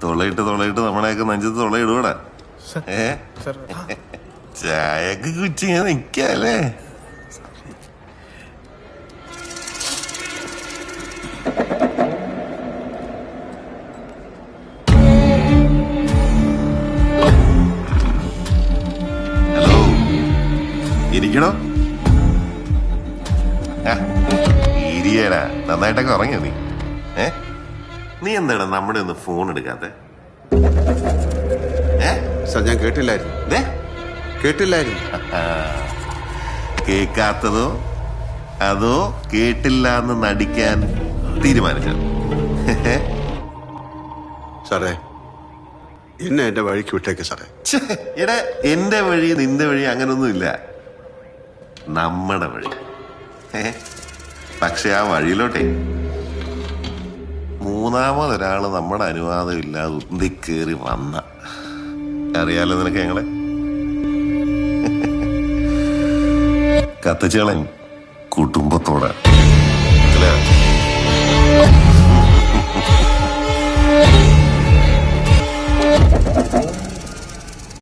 തൊള്ളയിട്ട് നമ്മളെയൊക്കെ നെഞ്ചത്ത് തൊള്ളയിടൂടെ? ചായക്ക് കുച്ചിങ്ങനെ നിക്കല്ലേ? ഹലോ, ഇരിക്കണോ? ഇരിയടാ, നന്നായിട്ടൊക്കെ ഉറങ്ങിയോ നീ? നീ എന്താണ് നമ്മുടെ ഒന്ന് ഫോൺ എടുക്കാത്ത? സാർ ഞാൻ കേട്ടില്ലായിരുന്നു. കേൾക്കാത്തതോ അതോ കേട്ടില്ല എന്ന് നടിക്കാൻ തീരുമാനിച്ചോ? സാറേ, എന്നെ എന്റെ വഴിക്ക് വിട്ടേക്ക് സാറേ. എടാ, എന്റെ വഴി നിന്റെ വഴി അങ്ങനൊന്നുമില്ല, നമ്മുടെ വഴി. പക്ഷെ ആ വഴിയിലോട്ടെ മൂന്നാമതൊരാള് നമ്മുടെ അനുവാദം ഇല്ലാതെ ഉന്തിക്കേറി വന്ന, അറിയാലോ നിനക്ക് ഞങ്ങളെ, കത്തിച്ചളൻ കുടുംബത്തോടെ.